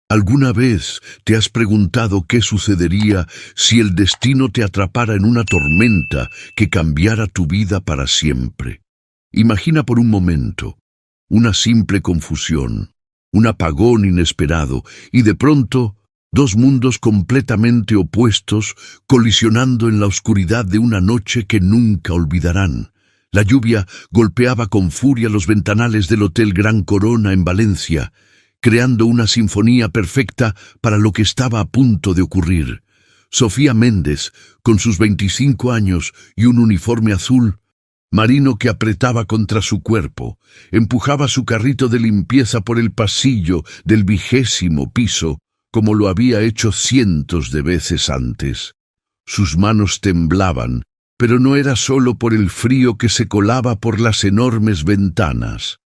¿Alguna vez te has preguntado qué sucedería si el destino te atrapara en una tormenta que cambiara tu vida para siempre? Imagina por un momento una simple confusión, un apagón inesperado y de pronto dos mundos completamente opuestos colisionando en la oscuridad de una noche que nunca olvidarán. La lluvia golpeaba con furia los ventanales del Hotel Gran Corona en Valencia, creando una sinfonía perfecta para lo que estaba a punto de ocurrir. Sofía Méndez, con sus 25 años y un uniforme azul marino que apretaba contra su cuerpo, empujaba su carrito de limpieza por el pasillo del 20º piso, como lo había hecho cientos de veces antes. Sus manos temblaban, pero no era solo por el frío que se colaba por las enormes ventanas.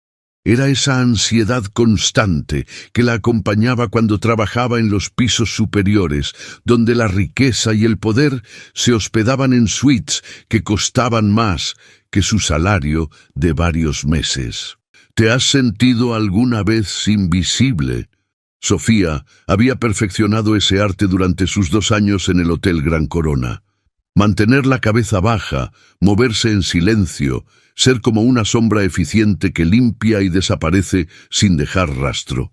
Era esa ansiedad constante que la acompañaba cuando trabajaba en los pisos superiores, donde la riqueza y el poder se hospedaban en suites que costaban más que su salario de varios meses. ¿Te has sentido alguna vez invisible? Sofía había perfeccionado ese arte durante sus 2 años en el Hotel Gran Corona. Mantener la cabeza baja, moverse en silencio, ser como una sombra eficiente que limpia y desaparece sin dejar rastro.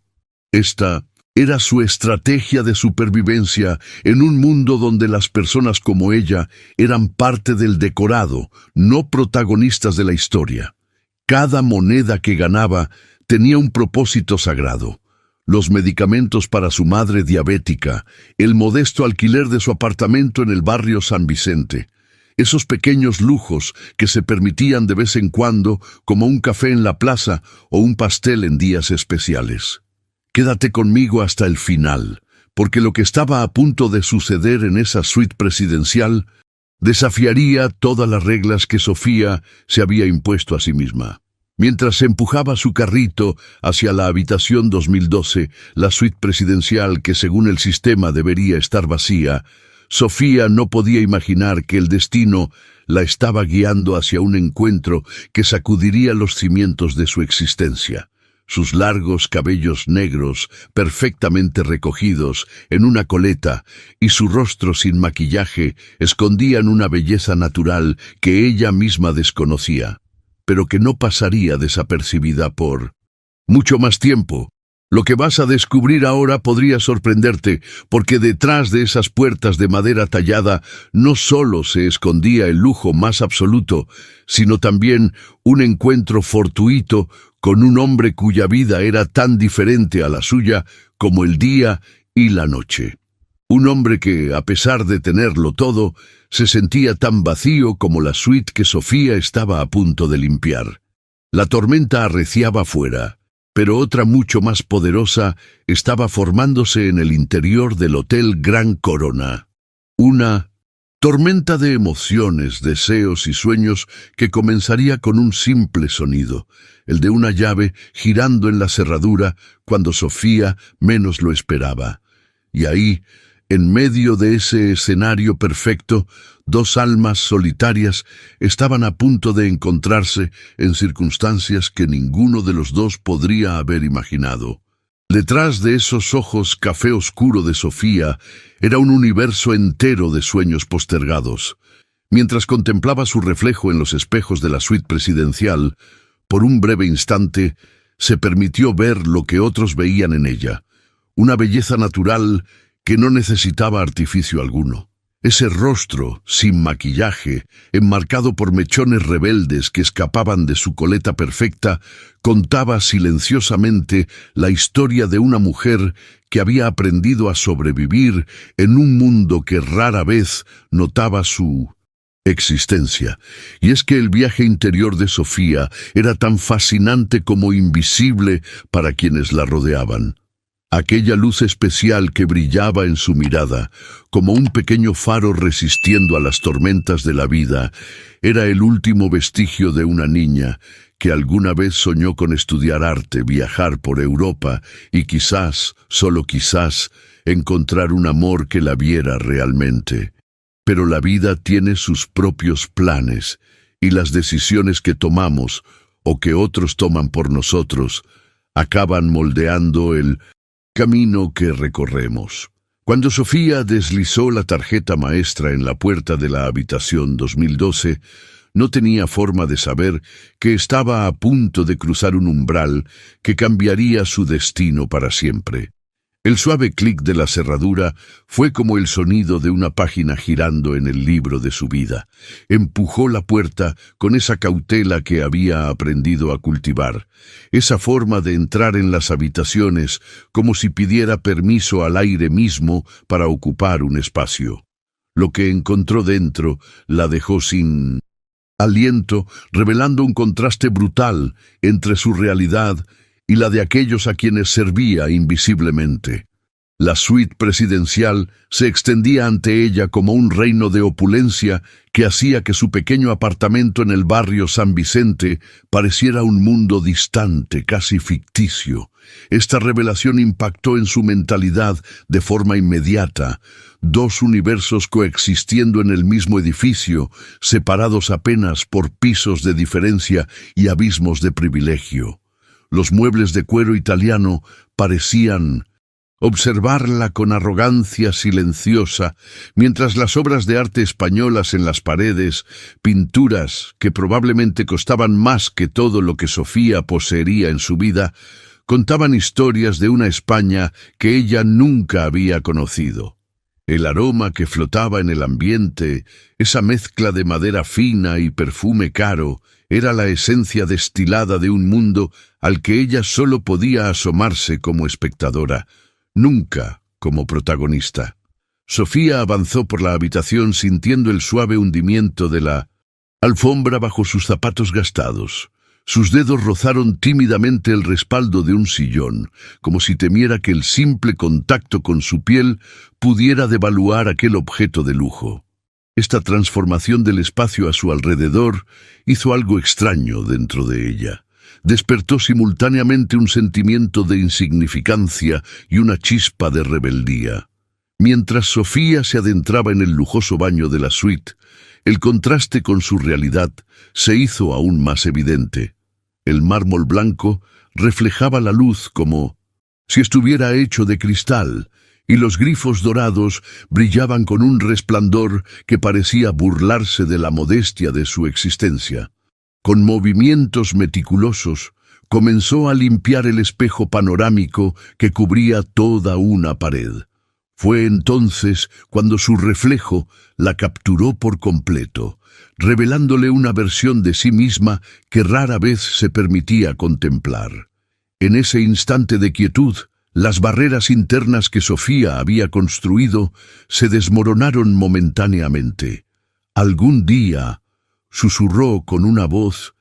Esta era su estrategia de supervivencia en un mundo donde las personas como ella eran parte del decorado, no protagonistas de la historia. Cada moneda que ganaba tenía un propósito sagrado. Los medicamentos para su madre diabética, el modesto alquiler de su apartamento en el barrio San Vicente, esos pequeños lujos que se permitían de vez en cuando, como un café en la plaza o un pastel en días especiales. Quédate conmigo hasta el final, porque lo que estaba a punto de suceder en esa suite presidencial desafiaría todas las reglas que Sofía se había impuesto a sí misma. Mientras empujaba su carrito hacia la habitación 2012, la suite presidencial que según el sistema debería estar vacía, Sofía no podía imaginar que el destino la estaba guiando hacia un encuentro que sacudiría los cimientos de su existencia. Sus largos cabellos negros, perfectamente recogidos en una coleta, y su rostro sin maquillaje escondían una belleza natural que ella misma desconocía, pero que no pasaría desapercibida por mucho más tiempo. Lo que vas a descubrir ahora podría sorprenderte, porque detrás de esas puertas de madera tallada no solo se escondía el lujo más absoluto, sino también un encuentro fortuito con un hombre cuya vida era tan diferente a la suya como el día y la noche. Un hombre que, a pesar de tenerlo todo, se sentía tan vacío como la suite que Sofía estaba a punto de limpiar. La tormenta arreciaba afuera, pero otra mucho más poderosa estaba formándose en el interior del Hotel Gran Corona. Una tormenta de emociones, deseos y sueños que comenzaría con un simple sonido, el de una llave girando en la cerradura cuando Sofía menos lo esperaba. Y ahí, en medio de ese escenario perfecto, 2 almas solitarias estaban a punto de encontrarse en circunstancias que ninguno de los dos podría haber imaginado. Detrás de esos ojos café oscuro de Sofía era un universo entero de sueños postergados. Mientras contemplaba su reflejo en los espejos de la suite presidencial, por un breve instante se permitió ver lo que otros veían en ella, una belleza natural que no necesitaba artificio alguno. Ese rostro, sin maquillaje, enmarcado por mechones rebeldes que escapaban de su coleta perfecta, contaba silenciosamente la historia de una mujer que había aprendido a sobrevivir en un mundo que rara vez notaba su existencia. Y es que el viaje interior de Sofía era tan fascinante como invisible para quienes la rodeaban. Aquella luz especial que brillaba en su mirada, como un pequeño faro resistiendo a las tormentas de la vida, era el último vestigio de una niña que alguna vez soñó con estudiar arte, viajar por Europa y quizás, solo quizás, encontrar un amor que la viera realmente. Pero la vida tiene sus propios planes y las decisiones que tomamos o que otros toman por nosotros acaban moldeando el camino que recorremos. Cuando Sofía deslizó la tarjeta maestra en la puerta de la habitación 2012, no tenía forma de saber que estaba a punto de cruzar un umbral que cambiaría su destino para siempre. El suave clic de la cerradura fue como el sonido de una página girando en el libro de su vida. Empujó la puerta con esa cautela que había aprendido a cultivar, esa forma de entrar en las habitaciones como si pidiera permiso al aire mismo para ocupar un espacio. Lo que encontró dentro la dejó sin aliento, revelando un contraste brutal entre su realidad y la de aquellos a quienes servía invisiblemente. La suite presidencial se extendía ante ella como un reino de opulencia que hacía que su pequeño apartamento en el barrio San Vicente pareciera un mundo distante, casi ficticio. Esta revelación impactó en su mentalidad de forma inmediata. Dos universos coexistiendo en el mismo edificio, separados apenas por pisos de diferencia y abismos de privilegio. Los muebles de cuero italiano parecían observarla con arrogancia silenciosa, mientras las obras de arte españolas en las paredes, pinturas que probablemente costaban más que todo lo que Sofía poseería en su vida, contaban historias de una España que ella nunca había conocido. El aroma que flotaba en el ambiente, esa mezcla de madera fina y perfume caro, era la esencia destilada de un mundo al que ella solo podía asomarse como espectadora, nunca como protagonista. Sofía avanzó por la habitación sintiendo el suave hundimiento de la alfombra bajo sus zapatos gastados. Sus dedos rozaron tímidamente el respaldo de un sillón, como si temiera que el simple contacto con su piel pudiera devaluar aquel objeto de lujo. Esta transformación del espacio a su alrededor hizo algo extraño dentro de ella. Despertó simultáneamente un sentimiento de insignificancia y una chispa de rebeldía. Mientras Sofía se adentraba en el lujoso baño de la suite, el contraste con su realidad se hizo aún más evidente. El mármol blanco reflejaba la luz como si estuviera hecho de cristal, y los grifos dorados brillaban con un resplandor que parecía burlarse de la modestia de su existencia. Con movimientos meticulosos, comenzó a limpiar el espejo panorámico que cubría toda una pared. Fue entonces cuando su reflejo la capturó por completo, revelándole una versión de sí misma que rara vez se permitía contemplar. En ese instante de quietud, las barreras internas que Sofía había construido se desmoronaron momentáneamente. Algún día, susurró con una voz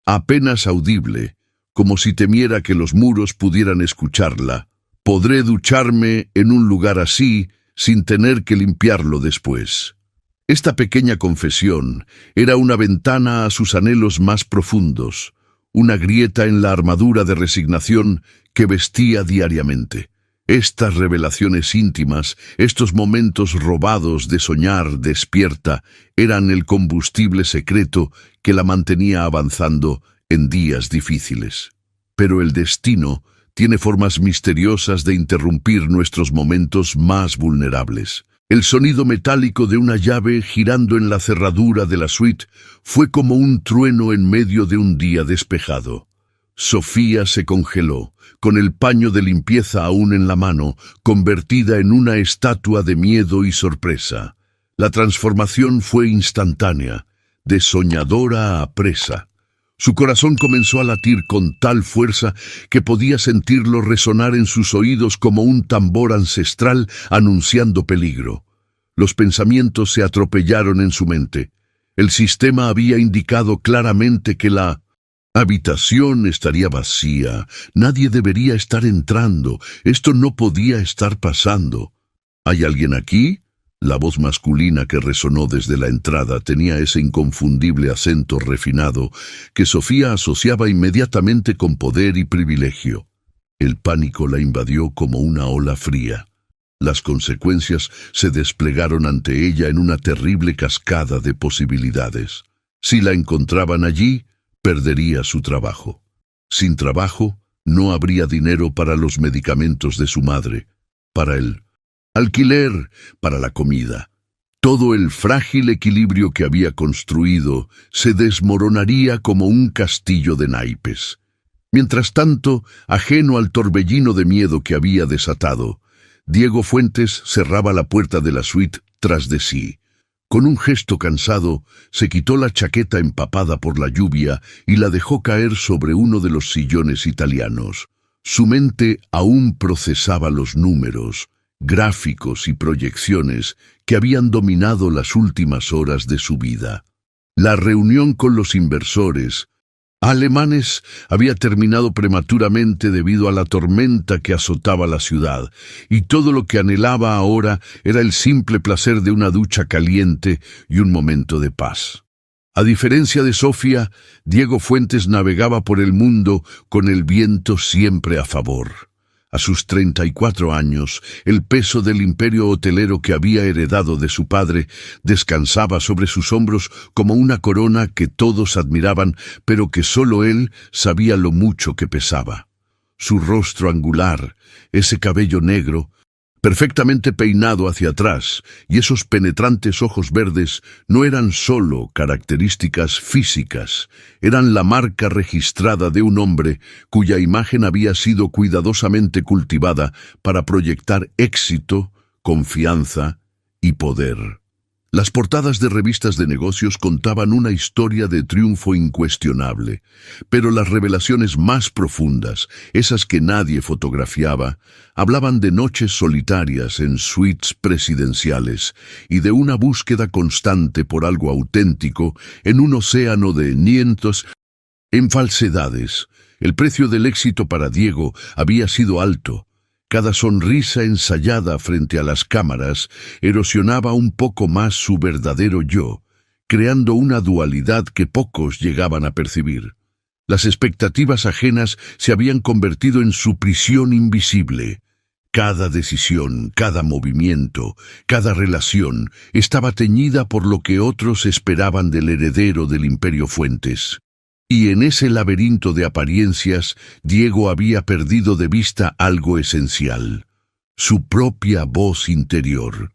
apenas audible, como si temiera que los muros pudieran escucharla, podré ducharme en un lugar así sin tener que limpiarlo después. Esta pequeña confesión era una ventana a sus anhelos más profundos, una grieta en la armadura de resignación que vestía diariamente. Estas revelaciones íntimas, estos momentos robados de soñar despierta, eran el combustible secreto que la mantenía avanzando en días difíciles. Pero el destino tiene formas misteriosas de interrumpir nuestros momentos más vulnerables. El sonido metálico de una llave girando en la cerradura de la suite fue como un trueno en medio de un día despejado. Sofía se congeló, con el paño de limpieza aún en la mano, convertida en una estatua de miedo y sorpresa. La transformación fue instantánea, de soñadora a presa. Su corazón comenzó a latir con tal fuerza que podía sentirlo resonar en sus oídos como un tambor ancestral anunciando peligro. Los pensamientos se atropellaron en su mente. El sistema había indicado claramente que la habitación estaría vacía. Nadie debería estar entrando. Esto no podía estar pasando. ¿Hay alguien aquí? La voz masculina que resonó desde la entrada tenía ese inconfundible acento refinado que Sofía asociaba inmediatamente con poder y privilegio. El pánico la invadió como una ola fría. Las consecuencias se desplegaron ante ella en una terrible cascada de posibilidades. Si la encontraban allí, perdería su trabajo. Sin trabajo, No habría dinero para los medicamentos de su madre, para el alquiler, para la comida. Todo el frágil equilibrio que había construido se desmoronaría como un castillo de naipes. Mientras tanto, ajeno al torbellino de miedo que había desatado, Diego Fuentes cerraba la puerta de la suite tras de sí. Con un gesto cansado, se quitó la chaqueta empapada por la lluvia y la dejó caer sobre uno de los sillones italianos. Su mente aún procesaba los números, gráficos y proyecciones que habían dominado las últimas horas de su vida. La reunión con los inversores alemanes había terminado prematuramente debido a la tormenta que azotaba la ciudad, y todo lo que anhelaba ahora era el simple placer de una ducha caliente y un momento de paz. A diferencia de Sofía, Diego Fuentes navegaba por el mundo con el viento siempre a favor. A sus 34 años, el peso del imperio hotelero que había heredado de su padre descansaba sobre sus hombros como una corona que todos admiraban, pero que solo él sabía lo mucho que pesaba. Su rostro angular, ese cabello negro, perfectamente peinado hacia atrás, y esos penetrantes ojos verdes no eran solo características físicas, eran la marca registrada de un hombre cuya imagen había sido cuidadosamente cultivada para proyectar éxito, confianza y poder. Las portadas de revistas de negocios contaban una historia de triunfo incuestionable, pero las revelaciones más profundas, esas que nadie fotografiaba, hablaban de noches solitarias en suites presidenciales y de una búsqueda constante por algo auténtico en un océano de nietos en falsedades. El precio del éxito para Diego había sido alto. Cada sonrisa ensayada frente a las cámaras erosionaba un poco más su verdadero yo, creando una dualidad que pocos llegaban a percibir. Las expectativas ajenas se habían convertido en su prisión invisible. Cada decisión, cada movimiento, cada relación estaba teñida por lo que otros esperaban del heredero del Imperio Fuentes. Y en ese laberinto de apariencias, Diego había perdido de vista algo esencial: su propia voz interior.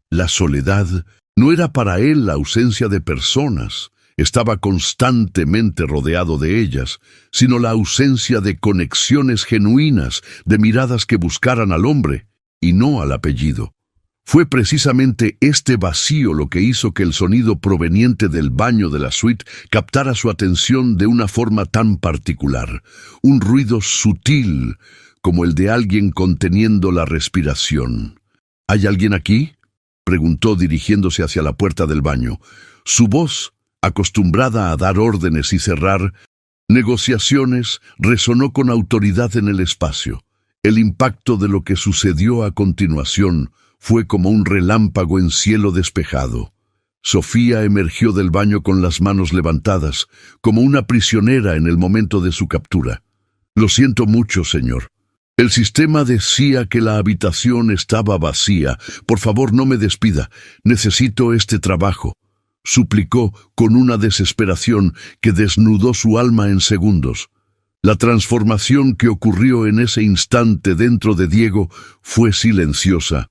La soledad no era para él la ausencia de personas, estaba constantemente rodeado de ellas, sino la ausencia de conexiones genuinas, de miradas que buscaran al hombre y no al apellido. Fue precisamente este vacío lo que hizo que el sonido proveniente del baño de la suite captara su atención de una forma tan particular, un ruido sutil como el de alguien conteniendo la respiración. ¿Hay alguien aquí?, preguntó dirigiéndose hacia la puerta del baño. Su voz, acostumbrada a dar órdenes y cerrar negociaciones, resonó con autoridad en el espacio. El impacto de lo que sucedió a continuación fue como un relámpago en cielo despejado. Sofía emergió del baño con las manos levantadas, como una prisionera en el momento de su captura. «Lo siento mucho, señor. El sistema decía que la habitación estaba vacía. Por favor, no me despida. Necesito este trabajo», suplicó con una desesperación que desnudó su alma en segundos. La transformación que ocurrió en ese instante dentro de Diego fue silenciosa,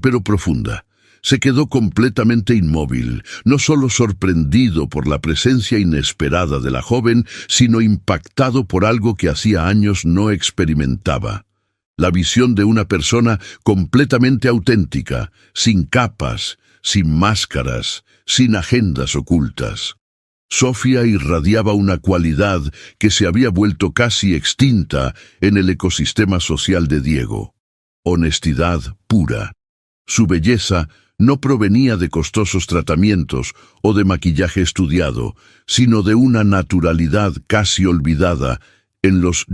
pero profunda. Se quedó completamente inmóvil, no solo sorprendido por la presencia inesperada de la joven, sino impactado por algo que hacía años no experimentaba. La visión de una persona completamente auténtica, sin capas, sin máscaras, sin agendas ocultas. Sofía irradiaba una cualidad que se había vuelto casi extinta en el ecosistema social de Diego: honestidad pura. Su belleza no provenía de costosos tratamientos o de maquillaje estudiado, sino de una naturalidad casi olvidada en los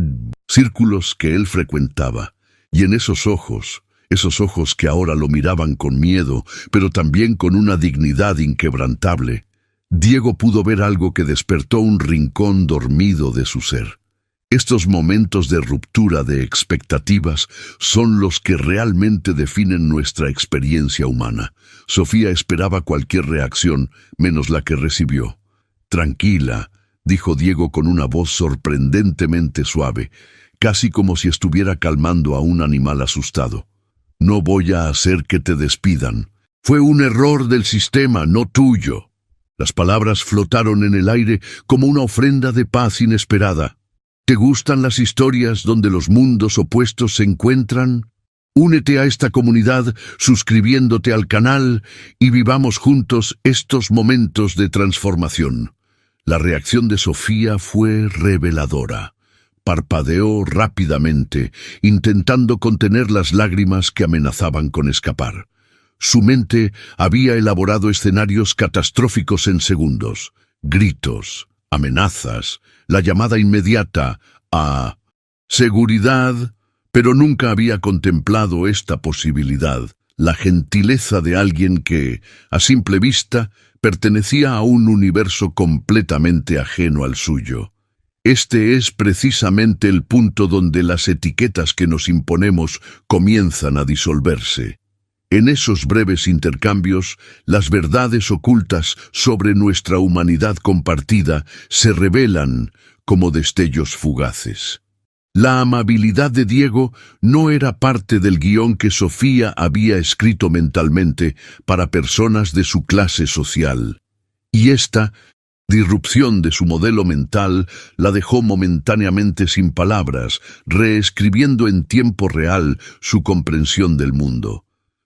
círculos que él frecuentaba. Y en esos ojos que ahora lo miraban con miedo, pero también con una dignidad inquebrantable, Diego pudo ver algo que despertó un rincón dormido de su ser. Estos momentos de ruptura de expectativas son los que realmente definen nuestra experiencia humana. Sofía esperaba cualquier reacción, menos la que recibió. «Tranquila», dijo Diego con una voz sorprendentemente suave. casi como si estuviera calmando a un animal asustado. No voy a hacer que te despidan. Fue un error del sistema, no tuyo. Las palabras flotaron en el aire como una ofrenda de paz inesperada. ¿Te gustan las historias donde los mundos opuestos se encuentran? Únete a esta comunidad suscribiéndote al canal y vivamos juntos estos momentos de transformación. La reacción de Sofía fue reveladora. Parpadeó rápidamente, intentando contener las lágrimas que amenazaban con escapar. Su mente había elaborado escenarios catastróficos en segundos. Gritos, amenazas, la llamada inmediata a seguridad, pero nunca había contemplado esta posibilidad, la gentileza de alguien que, a simple vista, pertenecía a un universo completamente ajeno al suyo. Este es precisamente el punto donde las etiquetas que nos imponemos comienzan a disolverse. En esos breves intercambios, las verdades ocultas sobre nuestra humanidad compartida se revelan como destellos fugaces. La amabilidad de Diego no era parte del guión que Sofía había escrito mentalmente para personas de su clase social. Y esta disrupción de su modelo mental la dejó momentáneamente sin palabras, reescribiendo en tiempo real su comprensión del mundo.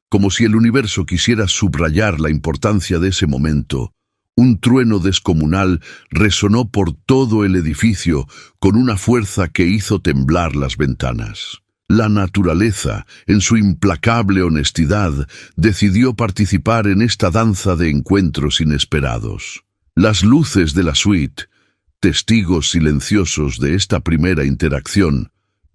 Como si el universo quisiera subrayar la importancia de ese momento, un trueno descomunal resonó por todo el edificio con una fuerza que hizo temblar las ventanas. La naturaleza, en su implacable honestidad, decidió participar en esta danza de encuentros inesperados. Las luces de la suite, testigos silenciosos de esta primera interacción,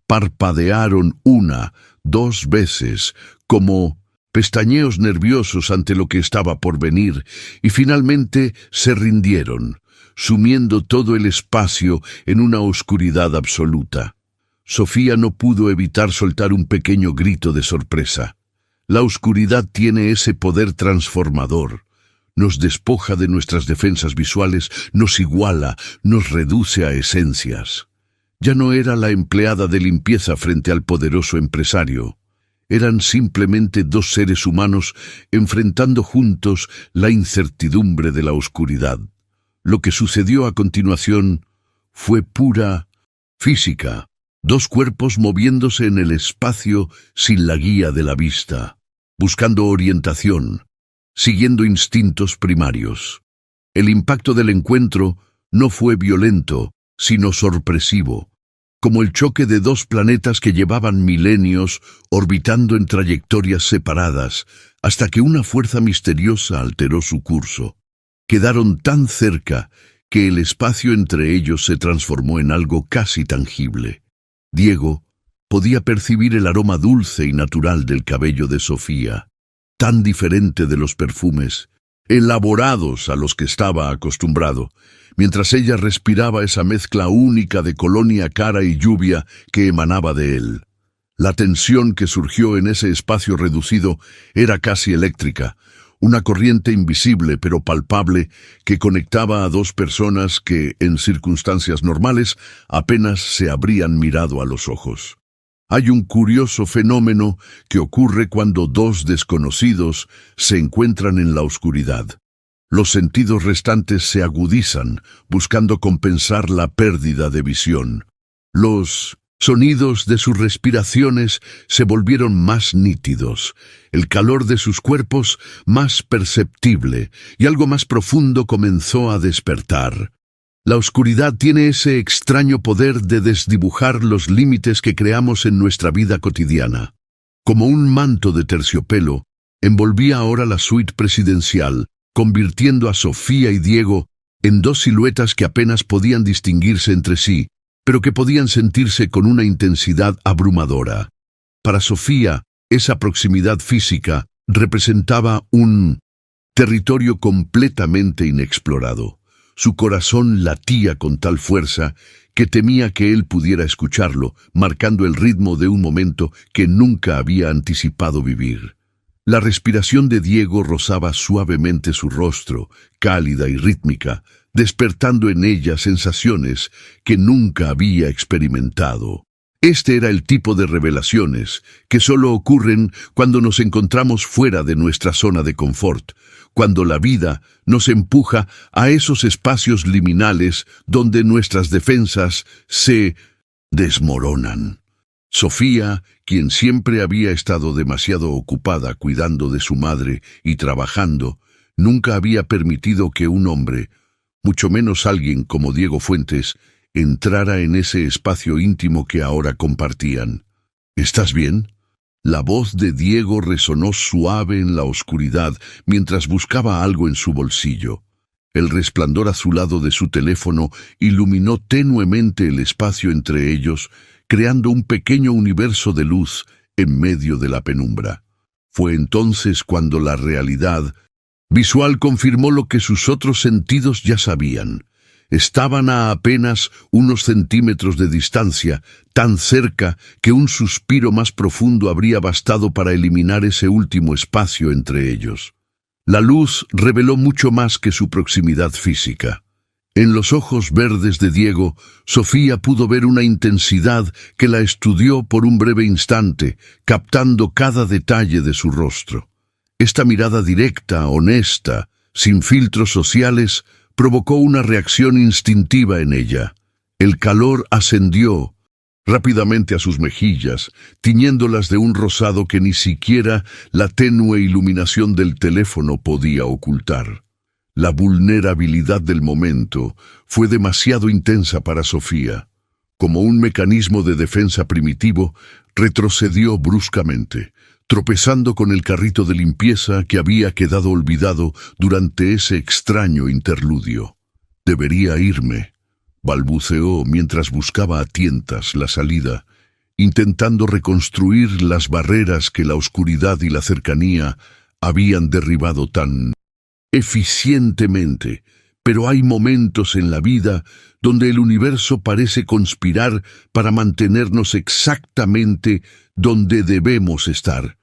parpadearon una, dos veces, como pestañeos nerviosos ante lo que estaba por venir, y finalmente se rindieron, sumiendo todo el espacio en una oscuridad absoluta. Sofía no pudo evitar soltar un pequeño grito de sorpresa. La oscuridad tiene ese poder transformador. Nos despoja de nuestras defensas visuales, nos iguala, nos reduce a esencias. Ya no era la empleada de limpieza frente al poderoso empresario. Eran simplemente dos seres humanos enfrentando juntos la incertidumbre de la oscuridad. Lo que sucedió a continuación fue pura física, dos cuerpos moviéndose en el espacio sin la guía de la vista, buscando orientación, siguiendo instintos primarios. El impacto del encuentro no fue violento, sino sorpresivo, como el choque de dos planetas que llevaban milenios orbitando en trayectorias separadas, hasta que una fuerza misteriosa alteró su curso. Quedaron tan cerca que el espacio entre ellos se transformó en algo casi tangible. Diego podía percibir el aroma dulce y natural del cabello de Sofía, tan diferente de los perfumes elaborados a los que estaba acostumbrado, mientras ella respiraba esa mezcla única de colonia cara y lluvia que emanaba de él. La tensión que surgió en ese espacio reducido era casi eléctrica, una corriente invisible pero palpable que conectaba a dos personas que, en circunstancias normales, apenas se habrían mirado a los ojos. Hay un curioso fenómeno que ocurre cuando dos desconocidos se encuentran en la oscuridad. Los sentidos restantes se agudizan, buscando compensar la pérdida de visión. Los sonidos de sus respiraciones se volvieron más nítidos, el calor de sus cuerpos más perceptible, y algo más profundo comenzó a despertar. La oscuridad tiene ese extraño poder de desdibujar los límites que creamos en nuestra vida cotidiana. Como un manto de terciopelo, envolvía ahora la suite presidencial, convirtiendo a Sofía y Diego en dos siluetas que apenas podían distinguirse entre sí, pero que podían sentirse con una intensidad abrumadora. Para Sofía, esa proximidad física representaba un territorio completamente inexplorado. Su corazón latía con tal fuerza que temía que él pudiera escucharlo, marcando el ritmo de un momento que nunca había anticipado vivir. La respiración de Diego rozaba suavemente su rostro, cálida y rítmica, despertando en ella sensaciones que nunca había experimentado. Este era el tipo de revelaciones que solo ocurren cuando nos encontramos fuera de nuestra zona de confort, cuando la vida nos empuja a esos espacios liminales donde nuestras defensas se desmoronan. Sofía, quien siempre había estado demasiado ocupada cuidando de su madre y trabajando, nunca había permitido que un hombre, mucho menos alguien como Diego Fuentes, entrara en ese espacio íntimo que ahora compartían. ¿Estás bien? La voz de Diego resonó suave en la oscuridad mientras buscaba algo en su bolsillo. El resplandor azulado de su teléfono iluminó tenuemente el espacio entre ellos, creando un pequeño universo de luz en medio de la penumbra. Fue entonces cuando la realidad visual confirmó lo que sus otros sentidos ya sabían. Estaban a apenas unos centímetros de distancia, tan cerca que un suspiro más profundo habría bastado para eliminar ese último espacio entre ellos. La luz reveló mucho más que su proximidad física. En los ojos verdes de Diego, Sofía pudo ver una intensidad que la estudió por un breve instante, captando cada detalle de su rostro. Esta mirada directa, honesta, sin filtros sociales, provocó una reacción instintiva en ella. El calor ascendió rápidamente a sus mejillas, tiñéndolas de un rosado que ni siquiera la tenue iluminación del teléfono podía ocultar. La vulnerabilidad del momento fue demasiado intensa para Sofía. Como un mecanismo de defensa primitivo, retrocedió bruscamente, tropezando con el carrito de limpieza que había quedado olvidado durante ese extraño interludio. «Debería irme», balbuceó mientras buscaba a tientas la salida, intentando reconstruir las barreras que la oscuridad y la cercanía habían derribado tan eficientemente. Pero hay momentos en la vida donde el universo parece conspirar para mantenernos exactamente donde debemos estar.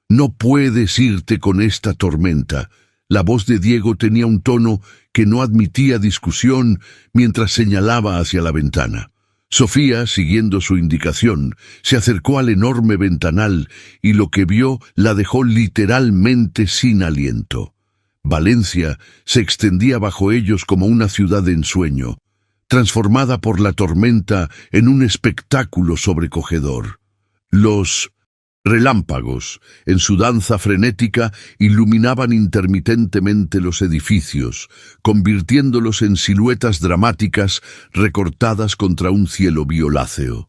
«No puedes irte con esta tormenta». La voz de Diego tenía un tono que no admitía discusión mientras señalaba hacia la ventana. Sofía, siguiendo su indicación, se acercó al enorme ventanal y lo que vio la dejó literalmente sin aliento. Valencia se extendía bajo ellos como una ciudad de ensueño, transformada por la tormenta en un espectáculo sobrecogedor. Los relámpagos, en su danza frenética, iluminaban intermitentemente los edificios, convirtiéndolos en siluetas dramáticas recortadas contra un cielo violáceo.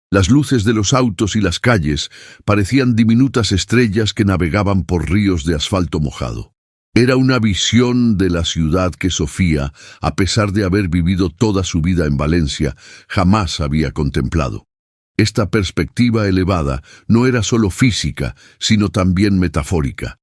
Las luces de los autos y las calles parecían diminutas estrellas que navegaban por ríos de asfalto mojado. Era una visión de la ciudad que Sofía, a pesar de haber vivido toda su vida en Valencia, jamás había contemplado. Esta perspectiva elevada no era solo física, sino también metafórica.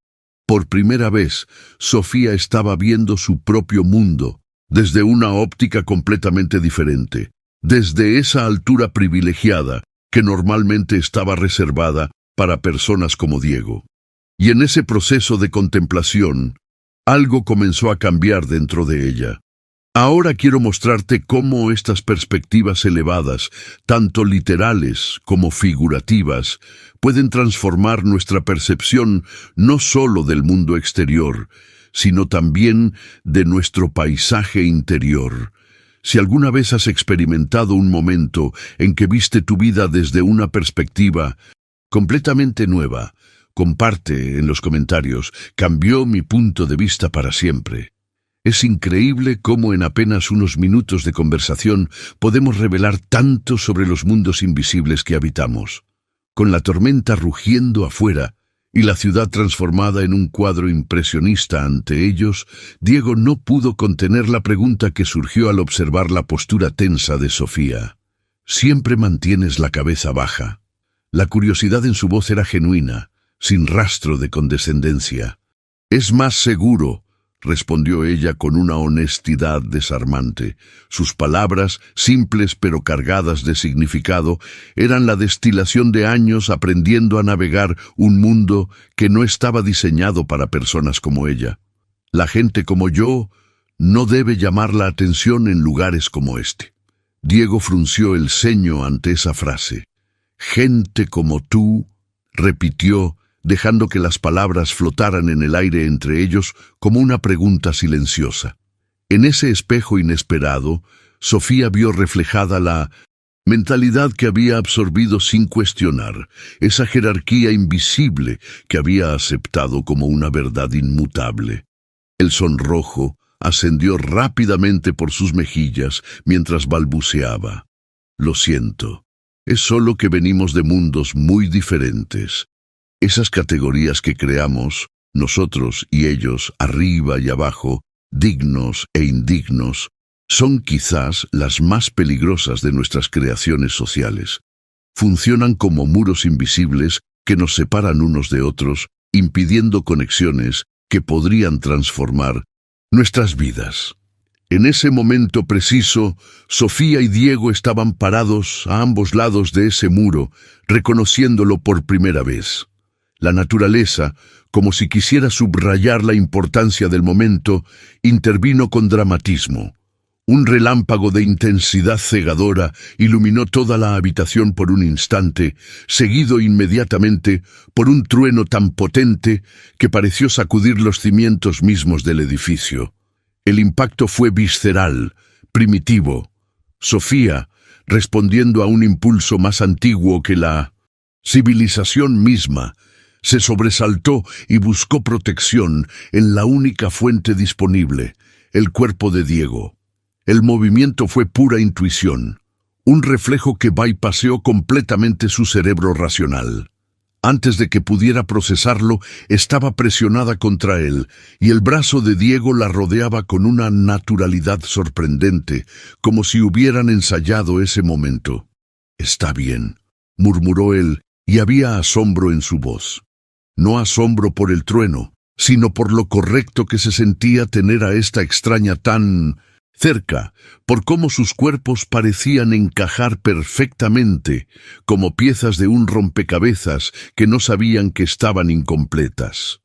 Por primera vez, Sofía estaba viendo su propio mundo desde una óptica completamente diferente, desde esa altura privilegiada que normalmente estaba reservada para personas como Diego. Y en ese proceso de contemplación, algo comenzó a cambiar dentro de ella. Ahora quiero mostrarte cómo estas perspectivas elevadas, tanto literales como figurativas, pueden transformar nuestra percepción no solo del mundo exterior, sino también de nuestro paisaje interior. Si alguna vez has experimentado un momento en que viste tu vida desde una perspectiva completamente nueva, comparte en los comentarios. Cambió mi punto de vista para siempre. Es increíble cómo en apenas unos minutos de conversación podemos revelar tanto sobre los mundos invisibles que habitamos. Con la tormenta rugiendo afuera y la ciudad transformada en un cuadro impresionista ante ellos, Diego no pudo contener la pregunta que surgió al observar la postura tensa de Sofía. «Siempre mantienes la cabeza baja». La curiosidad en su voz era genuina, sin rastro de condescendencia. «Es más seguro», respondió ella con una honestidad desarmante. Sus palabras, simples pero cargadas de significado, eran la destilación de años aprendiendo a navegar un mundo que no estaba diseñado para personas como ella. La gente como yo no debe llamar la atención en lugares como este. Diego frunció el ceño ante esa frase. Gente como tú, repitió, dejando que las palabras flotaran en el aire entre ellos como una pregunta silenciosa. En ese espejo inesperado, Sofía vio reflejada la mentalidad que había absorbido sin cuestionar, esa jerarquía invisible que había aceptado como una verdad inmutable. El sonrojo ascendió rápidamente por sus mejillas mientras balbuceaba. Lo siento, es solo que venimos de mundos muy diferentes. Esas categorías que creamos, nosotros y ellos, arriba y abajo, dignos e indignos, son quizás las más peligrosas de nuestras creaciones sociales. Funcionan como muros invisibles que nos separan unos de otros, impidiendo conexiones que podrían transformar nuestras vidas. En ese momento preciso, Sofía y Diego estaban parados a ambos lados de ese muro, reconociéndolo por primera vez. La naturaleza, como si quisiera subrayar la importancia del momento, intervino con dramatismo. Un relámpago de intensidad cegadora iluminó toda la habitación por un instante, seguido inmediatamente por un trueno tan potente que pareció sacudir los cimientos mismos del edificio. El impacto fue visceral, primitivo. Sofía, respondiendo a un impulso más antiguo que la civilización misma, se sobresaltó y buscó protección en la única fuente disponible, el cuerpo de Diego. El movimiento fue pura intuición, un reflejo que bypaseó completamente su cerebro racional. Antes de que pudiera procesarlo, estaba presionada contra él, y el brazo de Diego la rodeaba con una naturalidad sorprendente, como si hubieran ensayado ese momento. «Está bien», murmuró él, y había asombro en su voz. No asombro por el trueno, sino por lo correcto que se sentía tener a esta extraña tan cerca, por cómo sus cuerpos parecían encajar perfectamente, como piezas de un rompecabezas que no sabían que estaban incompletas.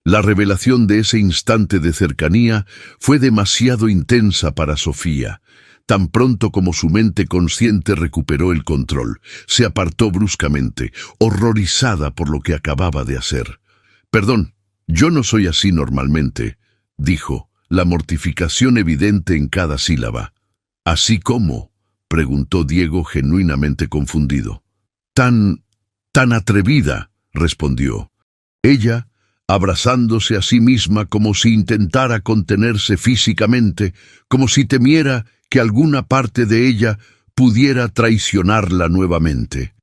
La revelación de ese instante de cercanía fue demasiado intensa para Sofía. Tan pronto como su mente consciente recuperó el control, se apartó bruscamente, horrorizada por lo que acababa de hacer. «Perdón, yo no soy así normalmente», dijo, la mortificación evidente en cada sílaba. «¿Así cómo?», preguntó Diego genuinamente confundido. «Tan atrevida», respondió. Ella, abrazándose a sí misma como si intentara contenerse físicamente, como si temiera que alguna parte de ella pudiera traicionarla nuevamente.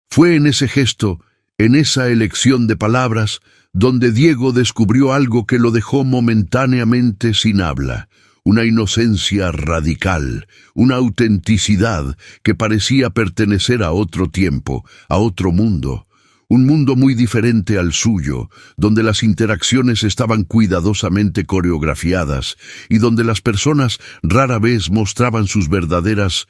Fue en ese gesto, en esa elección de palabras, donde Diego descubrió algo que lo dejó momentáneamente sin habla, una inocencia radical, una autenticidad que parecía pertenecer a otro tiempo, a otro mundo. Un mundo muy diferente al suyo, donde las interacciones estaban cuidadosamente coreografiadas y donde las personas rara vez mostraban sus verdaderas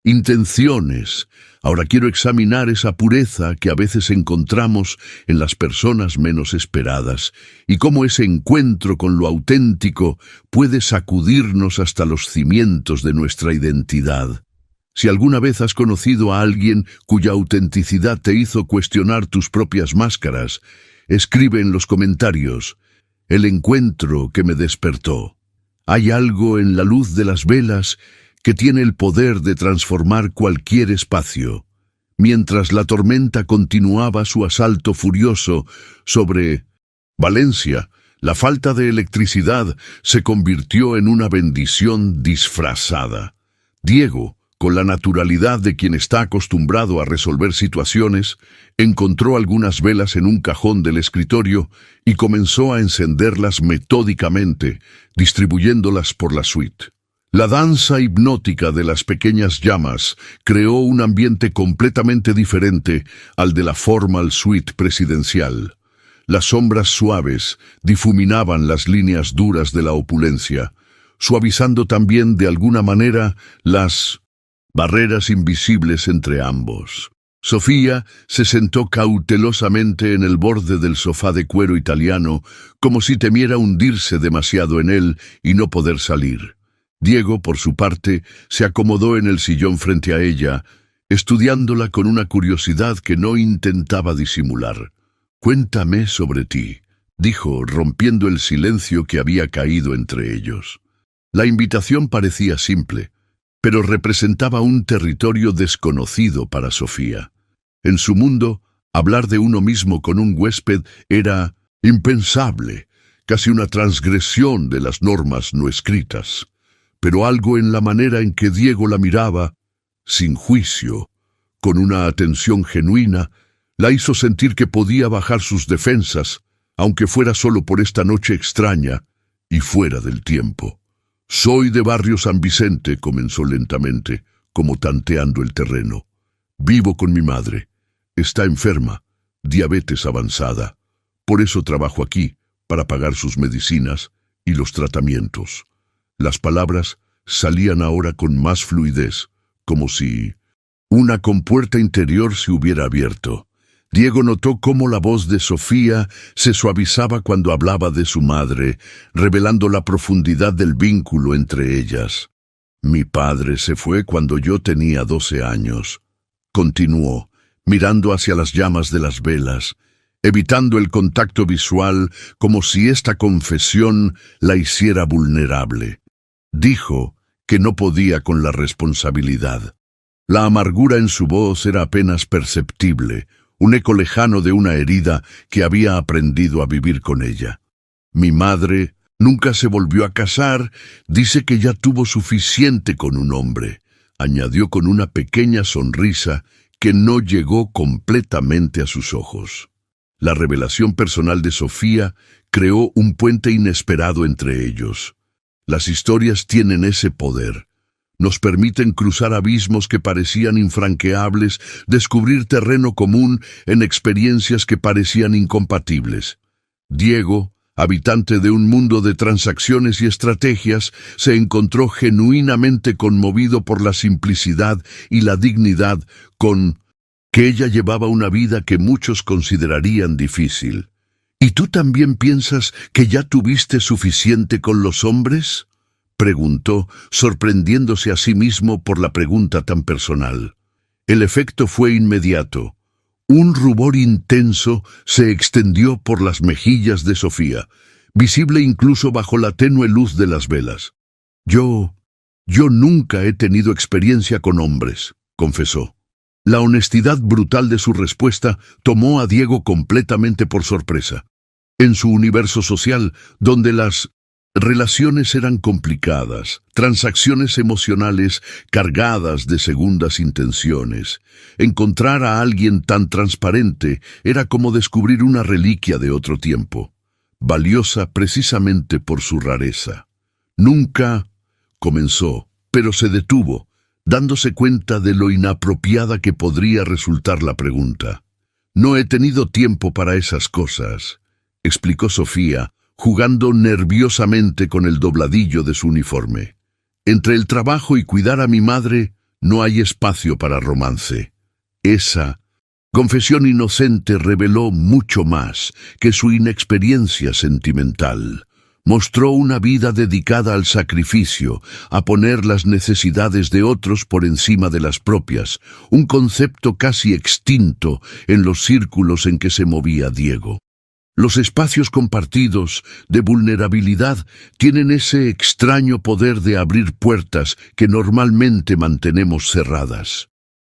intenciones. Ahora quiero examinar esa pureza que a veces encontramos en las personas menos esperadas y cómo ese encuentro con lo auténtico puede sacudirnos hasta los cimientos de nuestra identidad. Si alguna vez has conocido a alguien cuya autenticidad te hizo cuestionar tus propias máscaras, escribe en los comentarios: «El encuentro que me despertó». Hay algo en la luz de las velas que tiene el poder de transformar cualquier espacio. Mientras la tormenta continuaba su asalto furioso sobre Valencia, la falta de electricidad se convirtió en una bendición disfrazada. Diego, con la naturalidad de quien está acostumbrado a resolver situaciones, encontró algunas velas en un cajón del escritorio y comenzó a encenderlas metódicamente, distribuyéndolas por la suite. La danza hipnótica de las pequeñas llamas creó un ambiente completamente diferente al de la formal suite presidencial. Las sombras suaves difuminaban las líneas duras de la opulencia, suavizando también de alguna manera las barreras invisibles entre ambos. Sofía se sentó cautelosamente en el borde del sofá de cuero italiano, como si temiera hundirse demasiado en él y no poder salir. Diego, por su parte, se acomodó en el sillón frente a ella, estudiándola con una curiosidad que no intentaba disimular. «Cuéntame sobre ti», dijo, rompiendo el silencio que había caído entre ellos. La invitación parecía simple, pero representaba un territorio desconocido para Sofía. En su mundo, hablar de uno mismo con un huésped era impensable, casi una transgresión de las normas no escritas. Pero algo en la manera en que Diego la miraba, sin juicio, con una atención genuina, la hizo sentir que podía bajar sus defensas, aunque fuera solo por esta noche extraña y fuera del tiempo. «Soy de Barrio San Vicente», comenzó lentamente, como tanteando el terreno. «Vivo con mi madre. Está enferma, diabetes avanzada. Por eso trabajo aquí, para pagar sus medicinas y los tratamientos». Las palabras salían ahora con más fluidez, como si una compuerta interior se hubiera abierto. Diego notó cómo la voz de Sofía se suavizaba cuando hablaba de su madre, revelando la profundidad del vínculo entre ellas. «Mi padre se fue cuando yo tenía 12 años», continuó, mirando hacia las llamas de las velas, evitando el contacto visual como si esta confesión la hiciera vulnerable. Dijo que no podía con la responsabilidad. La amargura en su voz era apenas perceptible, un eco lejano de una herida que había aprendido a vivir con ella. «Mi madre nunca se volvió a casar, dice que ya tuvo suficiente con un hombre», añadió con una pequeña sonrisa que no llegó completamente a sus ojos. La revelación personal de Sofía creó un puente inesperado entre ellos. Las historias tienen ese poder. Nos permiten cruzar abismos que parecían infranqueables, descubrir terreno común en experiencias que parecían incompatibles. Diego, habitante de un mundo de transacciones y estrategias, se encontró genuinamente conmovido por la simplicidad y la dignidad con que ella llevaba una vida que muchos considerarían difícil. «¿Y tú también piensas que ya tuviste suficiente con los hombres?», preguntó, sorprendiéndose a sí mismo por la pregunta tan personal. El efecto fue inmediato. Un rubor intenso se extendió por las mejillas de Sofía, visible incluso bajo la tenue luz de las velas. Yo nunca he tenido experiencia con hombres», confesó. La honestidad brutal de su respuesta tomó a Diego completamente por sorpresa. En su universo social, donde las relaciones eran complicadas, transacciones emocionales cargadas de segundas intenciones, encontrar a alguien tan transparente era como descubrir una reliquia de otro tiempo, valiosa precisamente por su rareza. «Nunca», comenzó, pero se detuvo, dándose cuenta de lo inapropiada que podría resultar la pregunta. «No he tenido tiempo para esas cosas», explicó Sofía, jugando nerviosamente con el dobladillo de su uniforme. «Entre el trabajo y cuidar a mi madre no hay espacio para romance». Esa confesión inocente reveló mucho más que su inexperiencia sentimental. Mostró una vida dedicada al sacrificio, a poner las necesidades de otros por encima de las propias, un concepto casi extinto en los círculos en que se movía Diego. Los espacios compartidos de vulnerabilidad tienen ese extraño poder de abrir puertas que normalmente mantenemos cerradas.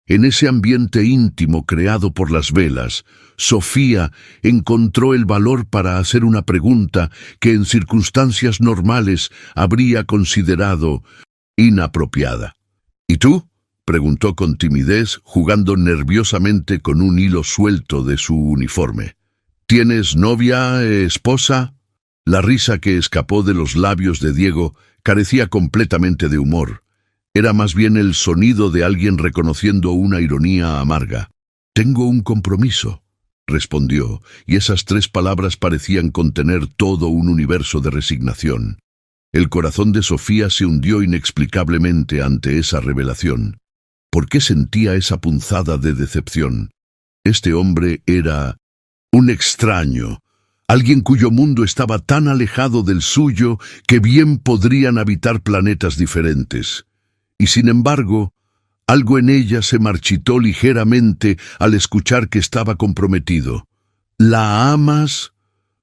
En ese ambiente íntimo creado por las velas, Sofía encontró el valor para hacer una pregunta que en circunstancias normales habría considerado inapropiada. «¿Y tú?», preguntó con timidez, jugando nerviosamente con un hilo suelto de su uniforme. «¿Tienes novia, esposa?». La risa que escapó de los labios de Diego carecía completamente de humor. Era más bien el sonido de alguien reconociendo una ironía amarga. «Tengo un compromiso», respondió, y esas 3 palabras parecían contener todo un universo de resignación. El corazón de Sofía se hundió inexplicablemente ante esa revelación. ¿Por qué sentía esa punzada de decepción? Este hombre era un extraño, alguien cuyo mundo estaba tan alejado del suyo que bien podrían habitar planetas diferentes. Y sin embargo, Algo en ella se marchitó ligeramente al escuchar que estaba comprometido. ¿La amas?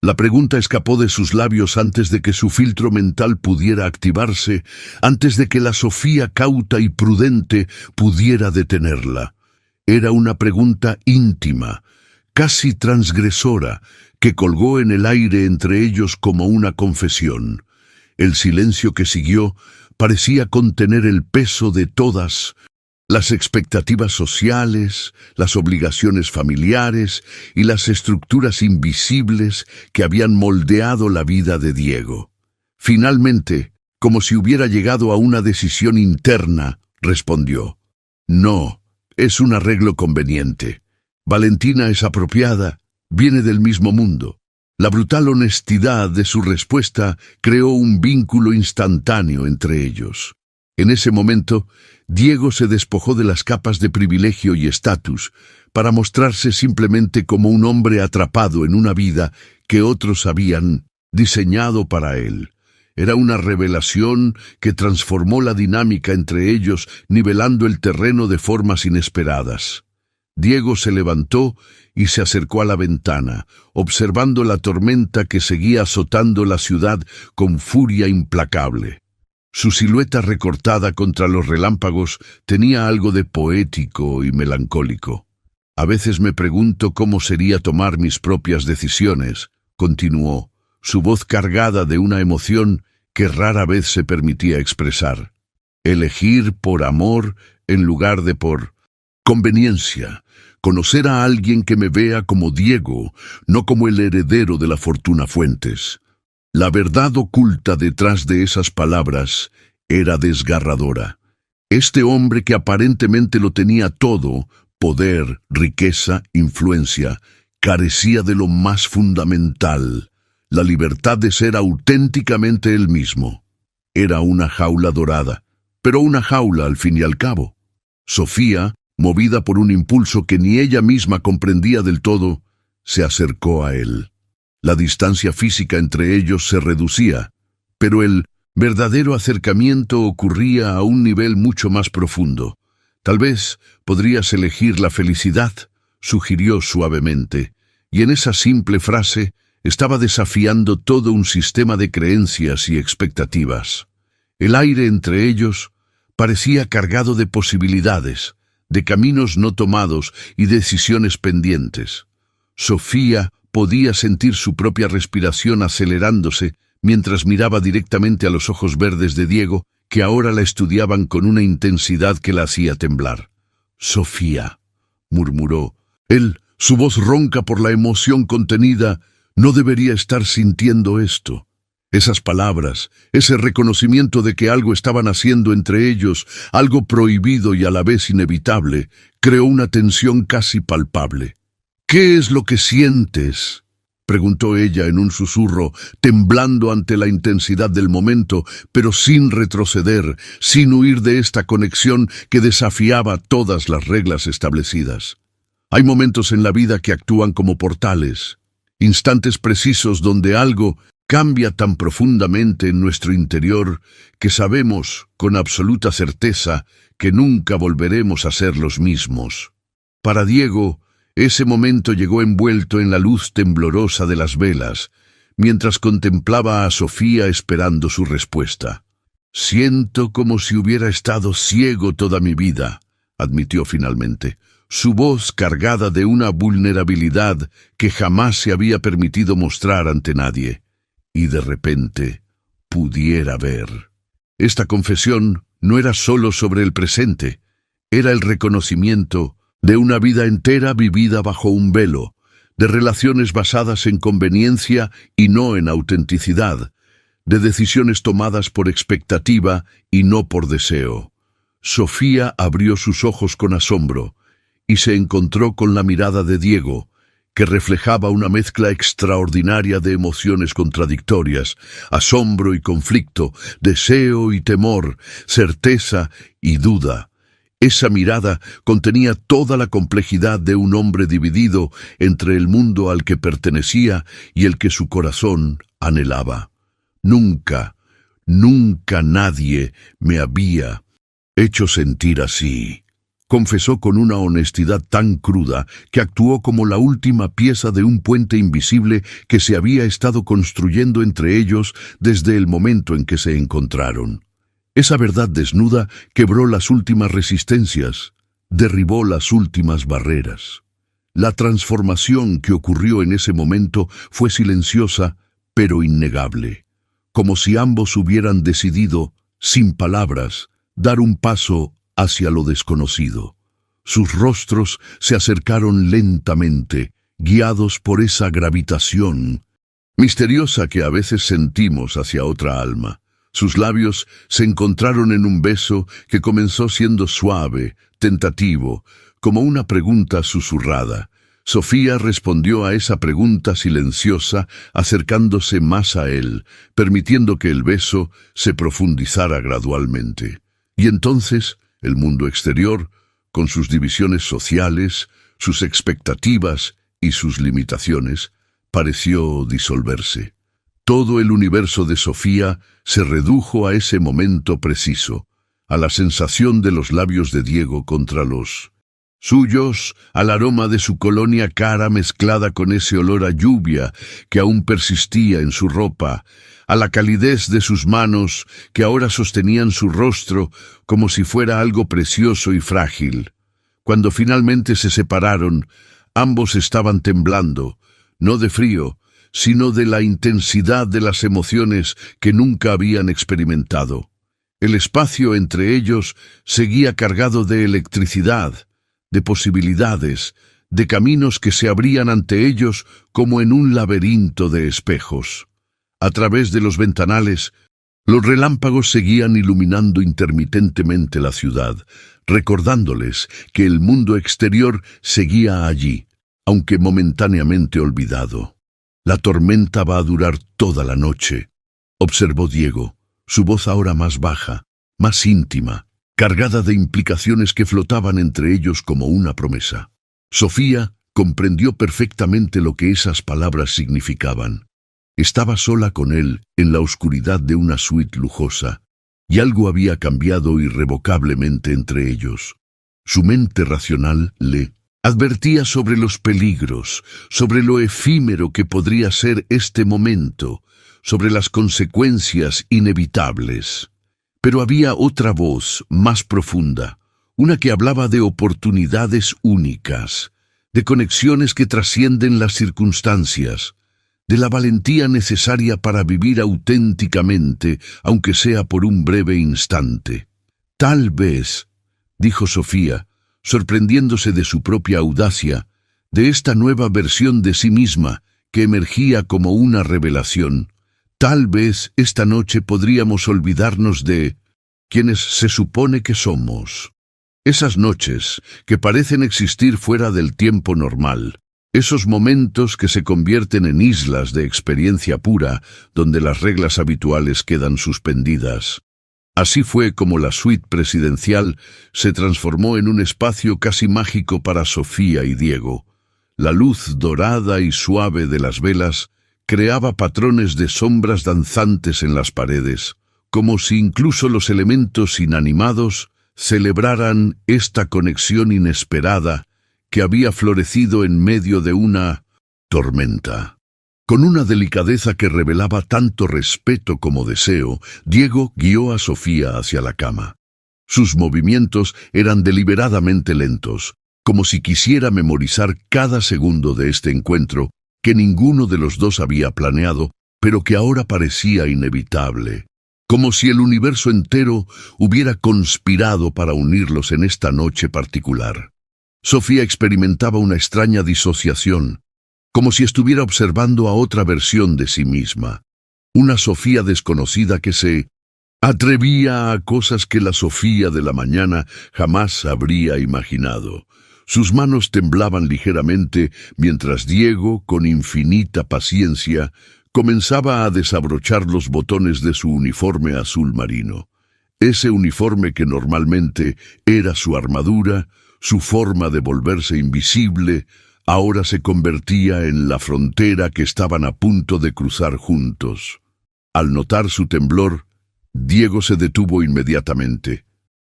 La pregunta escapó de sus labios antes de que su filtro mental pudiera activarse, antes de que la Sofía cauta y prudente pudiera detenerla. Era una pregunta íntima, casi transgresora, que colgó en el aire entre ellos como una confesión. El silencio que siguió parecía contener el peso de todas las expectativas sociales, las obligaciones familiares y las estructuras invisibles que habían moldeado la vida de Diego. Finalmente, como si hubiera llegado a una decisión interna, respondió: «No, es un arreglo conveniente. Valentina es apropiada, viene del mismo mundo». La brutal honestidad de su respuesta creó un vínculo instantáneo entre ellos. En ese momento, Diego se despojó de las capas de privilegio y estatus para mostrarse simplemente como un hombre atrapado en una vida que otros habían diseñado para él. Era una revelación que transformó la dinámica entre ellos, nivelando el terreno de formas inesperadas. Diego se levantó y se acercó a la ventana, observando la tormenta que seguía azotando la ciudad con furia implacable. Su silueta recortada contra los relámpagos tenía algo de poético y melancólico. «A veces me pregunto cómo sería tomar mis propias decisiones», continuó, su voz cargada de una emoción que rara vez se permitía expresar. «Elegir por amor en lugar de por conveniencia. Conocer a alguien que me vea como Diego, no como el heredero de la fortuna Fuentes». La verdad oculta detrás de esas palabras era desgarradora. Este hombre que aparentemente lo tenía todo, poder, riqueza, influencia, carecía de lo más fundamental, la libertad de ser auténticamente él mismo. Era una jaula dorada, pero una jaula al fin y al cabo. Sofía, movida por un impulso que ni ella misma comprendía del todo, se acercó a él. La distancia física entre ellos se reducía, pero el verdadero acercamiento ocurría a un nivel mucho más profundo. «Tal vez podrías elegir la felicidad», sugirió suavemente, y en esa simple frase estaba desafiando todo un sistema de creencias y expectativas. El aire entre ellos parecía cargado de posibilidades, de caminos no tomados y decisiones pendientes. Sofía podía sentir su propia respiración acelerándose mientras miraba directamente a los ojos verdes de Diego, que ahora la estudiaban con una intensidad que la hacía temblar. «Sofía», murmuró. Él, su voz ronca por la emoción contenida, no debería estar sintiendo esto. Esas palabras, ese reconocimiento de que algo estaban haciendo entre ellos, algo prohibido y a la vez inevitable, creó una tensión casi palpable. «¿Qué es lo que sientes?», preguntó ella en un susurro, temblando ante la intensidad del momento, pero sin retroceder, sin huir de esta conexión que desafiaba todas las reglas establecidas. Hay momentos en la vida que actúan como portales, instantes precisos donde algo cambia tan profundamente en nuestro interior que sabemos con absoluta certeza que nunca volveremos a ser los mismos. Para Diego, ese momento llegó envuelto en la luz temblorosa de las velas, mientras contemplaba a Sofía esperando su respuesta. «Siento como si hubiera estado ciego toda mi vida», admitió finalmente, su voz cargada de una vulnerabilidad que jamás se había permitido mostrar ante nadie. «Y de repente, pudiera ver». Esta confesión no era solo sobre el presente, era el reconocimiento de una vida entera vivida bajo un velo, de relaciones basadas en conveniencia y no en autenticidad, de decisiones tomadas por expectativa y no por deseo. Sofía abrió sus ojos con asombro y se encontró con la mirada de Diego, que reflejaba una mezcla extraordinaria de emociones contradictorias, asombro y conflicto, deseo y temor, certeza y duda. Esa mirada contenía toda la complejidad de un hombre dividido entre el mundo al que pertenecía y el que su corazón anhelaba. Nunca, nunca nadie me había hecho sentir así. confesó con una honestidad tan cruda que actuó como la última pieza de un puente invisible que se había estado construyendo entre ellos desde el momento en que se encontraron. Esa verdad desnuda quebró las últimas resistencias, derribó las últimas barreras. La transformación que ocurrió en ese momento fue silenciosa, pero innegable, como si ambos hubieran decidido, sin palabras, dar un paso hacia lo desconocido. Sus rostros se acercaron lentamente, guiados por esa gravitación misteriosa que a veces sentimos hacia otra alma. Sus labios se encontraron en un beso que comenzó siendo suave, tentativo, como una pregunta susurrada. Sofía respondió a esa pregunta silenciosa, acercándose más a él, permitiendo que el beso se profundizara gradualmente. Y entonces, el mundo exterior, con sus divisiones sociales, sus expectativas y sus limitaciones, pareció disolverse. Todo el universo de Sofía se redujo a ese momento preciso, a la sensación de los labios de Diego contra los suyos, al aroma de su colonia cara mezclada con ese olor a lluvia que aún persistía en su ropa, a la calidez de sus manos que ahora sostenían su rostro como si fuera algo precioso y frágil. Cuando finalmente se separaron, ambos estaban temblando, no de frío, sino de la intensidad de las emociones que nunca habían experimentado. El espacio entre ellos seguía cargado de electricidad, de posibilidades, de caminos que se abrían ante ellos como en un laberinto de espejos. A través de los ventanales, los relámpagos seguían iluminando intermitentemente la ciudad, recordándoles que el mundo exterior seguía allí, aunque momentáneamente olvidado. «La tormenta va a durar toda la noche», observó Diego, su voz ahora más baja, más íntima, cargada de implicaciones que flotaban entre ellos como una promesa. Sofía comprendió perfectamente lo que esas palabras significaban. Estaba sola con él en la oscuridad de una suite lujosa, y algo había cambiado irrevocablemente entre ellos. Su mente racional le advertía sobre los peligros, sobre lo efímero que podría ser este momento, sobre las consecuencias inevitables. Pero había otra voz más profunda, una que hablaba de oportunidades únicas, de conexiones que trascienden las circunstancias, de la valentía necesaria para vivir auténticamente, aunque sea por un breve instante. «Tal vez», dijo Sofía, sorprendiéndose de su propia audacia, de esta nueva versión de sí misma que emergía como una revelación, «tal vez esta noche podríamos olvidarnos de quienes se supone que somos». Esas noches que parecen existir fuera del tiempo normal, esos momentos que se convierten en islas de experiencia pura, donde las reglas habituales quedan suspendidas. Así fue como la suite presidencial se transformó en un espacio casi mágico para Sofía y Diego. La luz dorada y suave de las velas creaba patrones de sombras danzantes en las paredes, como si incluso los elementos inanimados celebraran esta conexión inesperada que había florecido en medio de una tormenta. Con una delicadeza que revelaba tanto respeto como deseo, Diego guió a Sofía hacia la cama. Sus movimientos eran deliberadamente lentos, como si quisiera memorizar cada segundo de este encuentro que ninguno de los dos había planeado, pero que ahora parecía inevitable. Como si el universo entero hubiera conspirado para unirlos en esta noche particular. Sofía experimentaba una extraña disociación, como si estuviera observando a otra versión de sí misma. Una Sofía desconocida que se atrevía a cosas que la Sofía de la mañana jamás habría imaginado. Sus manos temblaban ligeramente mientras Diego, con infinita paciencia, comenzaba a desabrochar los botones de su uniforme azul marino. Ese uniforme que normalmente era su armadura, su forma de volverse invisible, ahora se convertía en la frontera que estaban a punto de cruzar juntos. Al notar su temblor, Diego se detuvo inmediatamente.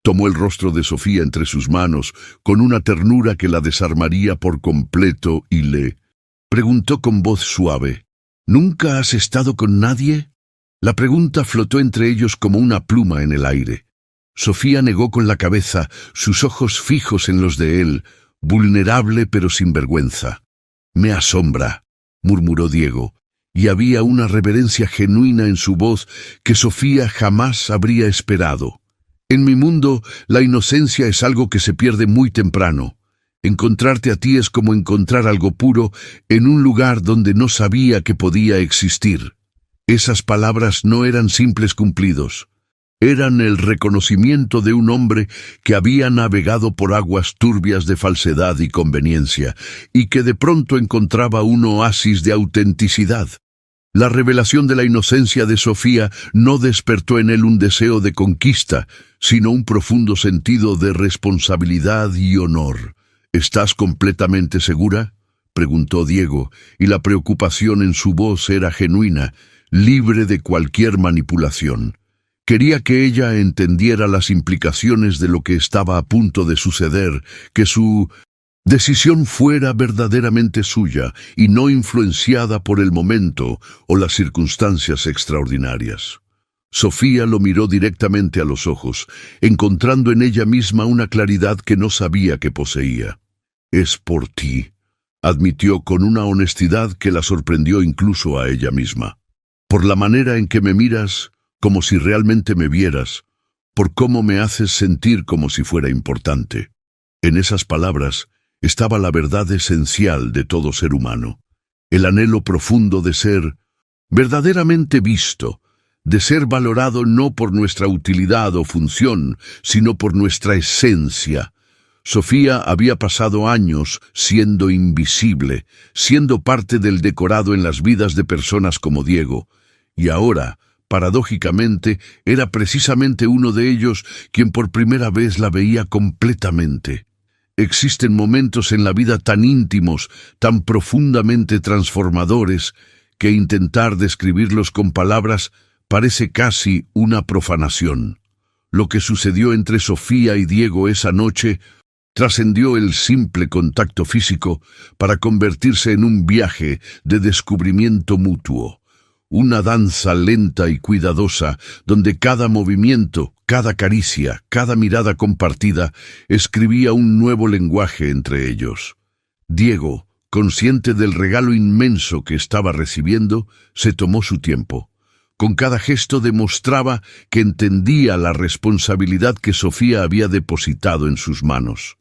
Tomó el rostro de Sofía entre sus manos, con una ternura que la desarmaría por completo, y le preguntó con voz suave: ¿Nunca has estado con nadie? La pregunta flotó entre ellos como una pluma en el aire. Sofía negó con la cabeza, sus ojos fijos en los de él, vulnerable pero sin vergüenza. «Me asombra», murmuró Diego, y había una reverencia genuina en su voz que Sofía jamás habría esperado. «En mi mundo, la inocencia es algo que se pierde muy temprano. Encontrarte a ti es como encontrar algo puro en un lugar donde no sabía que podía existir». Esas palabras no eran simples cumplidos. Eran el reconocimiento de un hombre que había navegado por aguas turbias de falsedad y conveniencia, y que de pronto encontraba un oasis de autenticidad. La revelación de la inocencia de Sofía no despertó en él un deseo de conquista, sino un profundo sentido de responsabilidad y honor. «¿Estás completamente segura?», preguntó Diego, y la preocupación en su voz era genuina, libre de cualquier manipulación. Quería que ella entendiera las implicaciones de lo que estaba a punto de suceder, que su decisión fuera verdaderamente suya y no influenciada por el momento o las circunstancias extraordinarias. Sofía lo miró directamente a los ojos, encontrando en ella misma una claridad que no sabía que poseía. «Es por ti», admitió con una honestidad que la sorprendió incluso a ella misma. «Por la manera en que me miras, como si realmente me vieras, por cómo me haces sentir como si fuera importante». En esas palabras estaba la verdad esencial de todo ser humano, el anhelo profundo de ser verdaderamente visto, de ser valorado no por nuestra utilidad o función, sino por nuestra esencia. Sofía había pasado años siendo invisible, siendo parte del decorado en las vidas de personas como Diego, y ahora, paradójicamente, era precisamente uno de ellos quien por primera vez la veía completamente. Existen momentos en la vida tan íntimos, tan profundamente transformadores, que intentar describirlos con palabras parece casi una profanación. Lo que sucedió entre Sofía y Diego esa noche trascendió el simple contacto físico para convertirse en un viaje de descubrimiento mutuo. Una danza lenta y cuidadosa, donde cada movimiento, cada caricia, cada mirada compartida, escribía un nuevo lenguaje entre ellos. Diego, consciente del regalo inmenso que estaba recibiendo, se tomó su tiempo. Con cada gesto demostraba que entendía la responsabilidad que Sofía había depositado en sus manos.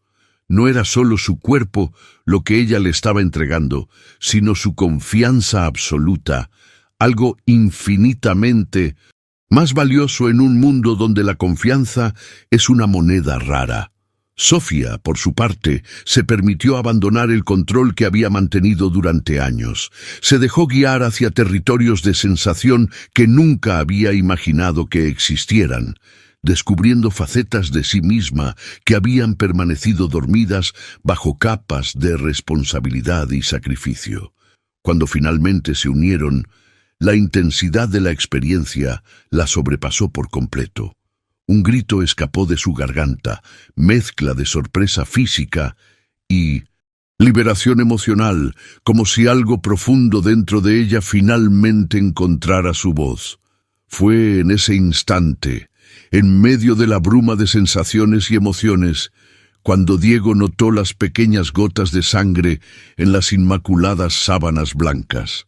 No era solo su cuerpo lo que ella le estaba entregando, sino su confianza absoluta, algo infinitamente más valioso en un mundo donde la confianza es una moneda rara. Sofía, por su parte, se permitió abandonar el control que había mantenido durante años. Se dejó guiar hacia territorios de sensación que nunca había imaginado que existieran, descubriendo facetas de sí misma que habían permanecido dormidas bajo capas de responsabilidad y sacrificio. Cuando finalmente se unieron, la intensidad de la experiencia la sobrepasó por completo. Un grito escapó de su garganta, mezcla de sorpresa física y liberación emocional, como si algo profundo dentro de ella finalmente encontrara su voz. Fue en ese instante, en medio de la bruma de sensaciones y emociones, cuando Diego notó las pequeñas gotas de sangre en las inmaculadas sábanas blancas.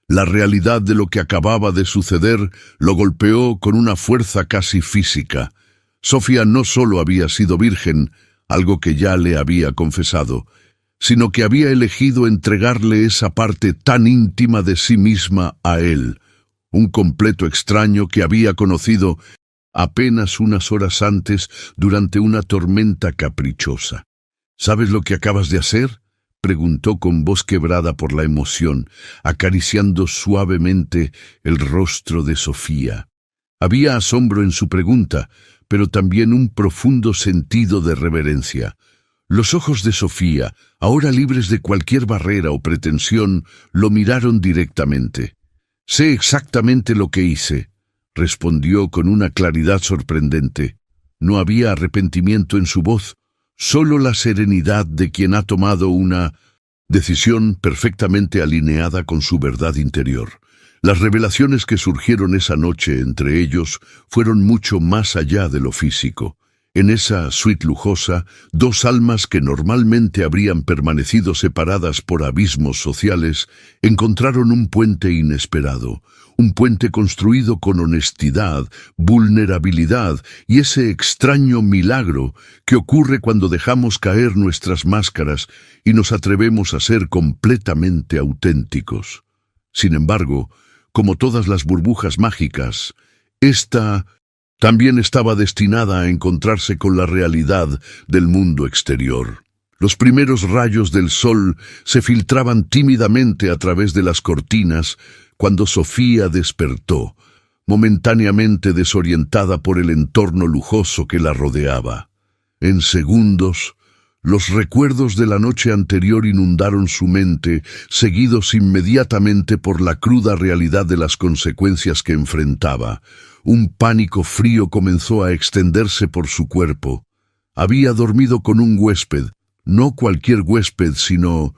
La realidad de lo que acababa de suceder lo golpeó con una fuerza casi física. Sofía no solo había sido virgen, algo que ya le había confesado, sino que había elegido entregarle esa parte tan íntima de sí misma a él, un completo extraño que había conocido apenas unas horas antes durante una tormenta caprichosa. «¿Sabes lo que acabas de hacer?», preguntó con voz quebrada por la emoción, acariciando suavemente el rostro de Sofía. Había asombro en su pregunta, pero también un profundo sentido de reverencia. Los ojos de Sofía, ahora libres de cualquier barrera o pretensión, lo miraron directamente. «Sé exactamente lo que hice», respondió con una claridad sorprendente. No había arrepentimiento en su voz, solo la serenidad de quien ha tomado una decisión perfectamente alineada con su verdad interior. Las revelaciones que surgieron esa noche entre ellos fueron mucho más allá de lo físico. En esa suite lujosa, dos almas que normalmente habrían permanecido separadas por abismos sociales, encontraron un puente inesperado, un puente construido con honestidad, vulnerabilidad y ese extraño milagro que ocurre cuando dejamos caer nuestras máscaras y nos atrevemos a ser completamente auténticos. Sin embargo, como todas las burbujas mágicas, esta también estaba destinada a encontrarse con la realidad del mundo exterior. Los primeros rayos del sol se filtraban tímidamente a través de las cortinas cuando Sofía despertó, momentáneamente desorientada por el entorno lujoso que la rodeaba. En segundos, los recuerdos de la noche anterior inundaron su mente, seguidos inmediatamente por la cruda realidad de las consecuencias que enfrentaba. Un pánico frío comenzó a extenderse por su cuerpo. Había dormido con un huésped, no cualquier huésped, sino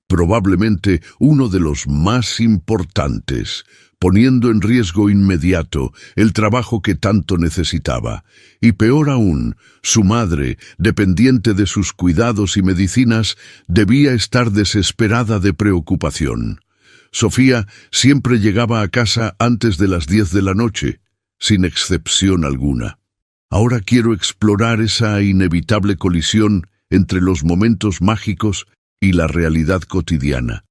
probablemente uno de los más importantes, poniendo en riesgo inmediato el trabajo que tanto necesitaba. Y peor aún, su madre, dependiente de sus cuidados y medicinas, debía estar desesperada de preocupación. Sofía siempre llegaba a casa antes de las 10 de la noche, sin excepción alguna. Ahora quiero explorar esa inevitable colisión entre los momentos mágicos y la realidad cotidiana.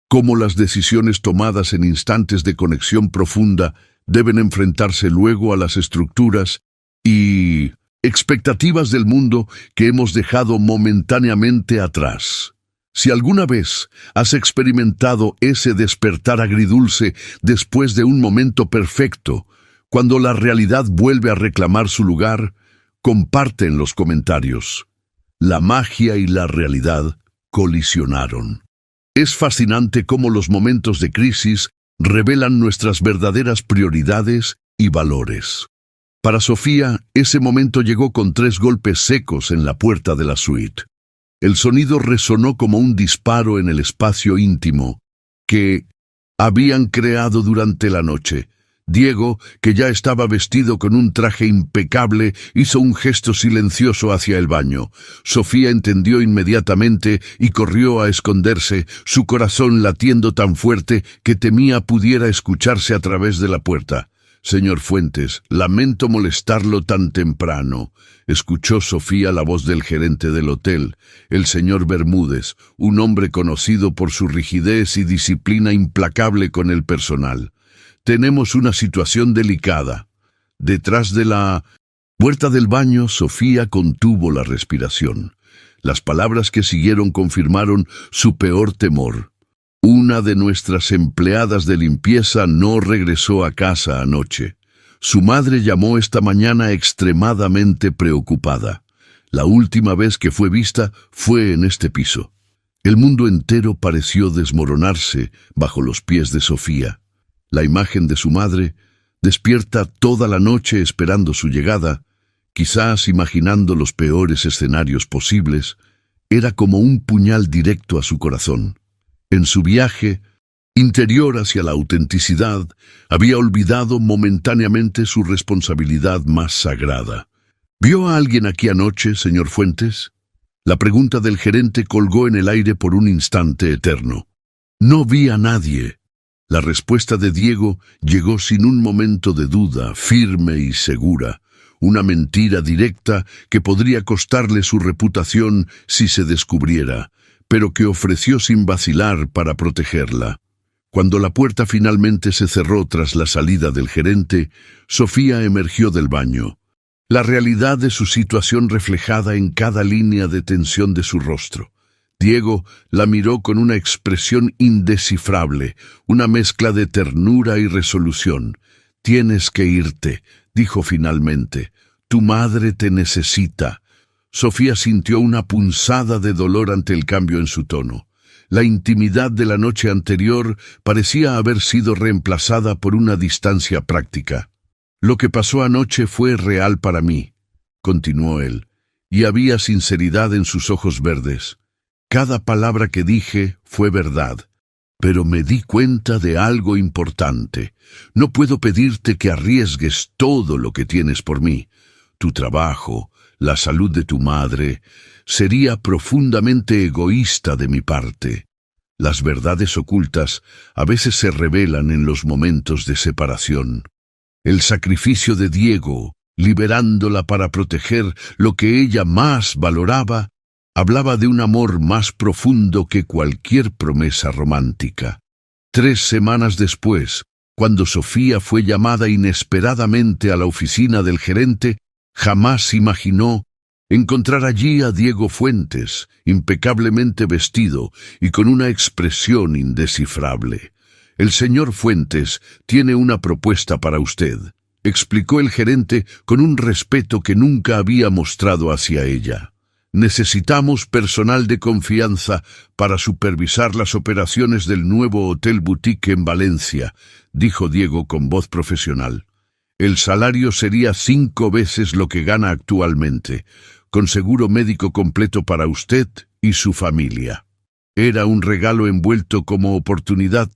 Cómo las decisiones tomadas en instantes de conexión profunda deben enfrentarse luego a las estructuras y expectativas del mundo que hemos dejado momentáneamente atrás. Si alguna vez has experimentado ese despertar agridulce después de un momento perfecto, cuando la realidad vuelve a reclamar su lugar, comparte en los comentarios. La magia y la realidad colisionaron. Es fascinante cómo los momentos de crisis revelan nuestras verdaderas prioridades y valores. Para Sofía, ese momento llegó con 3 golpes secos en la puerta de la suite. El sonido resonó como un disparo en el espacio íntimo que habían creado durante la noche. Diego, que ya estaba vestido con un traje impecable, hizo un gesto silencioso hacia el baño. Sofía entendió inmediatamente y corrió a esconderse, su corazón latiendo tan fuerte que temía pudiera escucharse a través de la puerta. «Señor Fuentes, lamento molestarlo tan temprano», escuchó Sofía la voz del gerente del hotel, el señor Bermúdez, un hombre conocido por su rigidez y disciplina implacable con el personal. «Tenemos una situación delicada». Detrás de la puerta del baño, Sofía contuvo la respiración. Las palabras que siguieron confirmaron su peor temor. «Una de nuestras empleadas de limpieza no regresó a casa anoche. Su madre llamó esta mañana extremadamente preocupada. La última vez que fue vista fue en este piso». El mundo entero pareció desmoronarse bajo los pies de Sofía. La imagen de su madre, despierta toda la noche esperando su llegada, quizás imaginando los peores escenarios posibles, era como un puñal directo a su corazón. En su viaje interior hacia la autenticidad, había olvidado momentáneamente su responsabilidad más sagrada. ¿Vio a alguien aquí anoche, señor Fuentes? La pregunta del gerente colgó en el aire por un instante eterno. «No vi a nadie». La respuesta de Diego llegó sin un momento de duda, firme y segura. Una mentira directa que podría costarle su reputación si se descubriera, pero que ofreció sin vacilar para protegerla. Cuando la puerta finalmente se cerró tras la salida del gerente, Sofía emergió del baño. La realidad de su situación reflejada en cada línea de tensión de su rostro. Diego la miró con una expresión indescifrable, una mezcla de ternura y resolución. «Tienes que irte», dijo finalmente. «Tu madre te necesita». Sofía sintió una punzada de dolor ante el cambio en su tono. La intimidad de la noche anterior parecía haber sido reemplazada por una distancia práctica. «Lo que pasó anoche fue real para mí. continuó él, y había sinceridad en sus ojos verdes. Cada palabra que dije fue verdad, pero me di cuenta de algo importante. No puedo pedirte que arriesgues todo lo que tienes por mí. Tu trabajo, la salud de tu madre, sería profundamente egoísta de mi parte. Las verdades ocultas a veces se revelan en los momentos de separación. El sacrificio de Diego, liberándola para proteger lo que ella más valoraba, hablaba de un amor más profundo que cualquier promesa romántica. 3 semanas después, cuando Sofía fue llamada inesperadamente a la oficina del gerente, jamás imaginó encontrar allí a Diego Fuentes, impecablemente vestido y con una expresión indescifrable. «El señor Fuentes tiene una propuesta para usted», explicó el gerente con un respeto que nunca había mostrado hacia ella. «Necesitamos personal de confianza para supervisar las operaciones del nuevo Hotel Boutique en Valencia», dijo Diego con voz profesional. «El salario sería 5 veces lo que gana actualmente, con seguro médico completo para usted y su familia». Era un regalo envuelto como oportunidad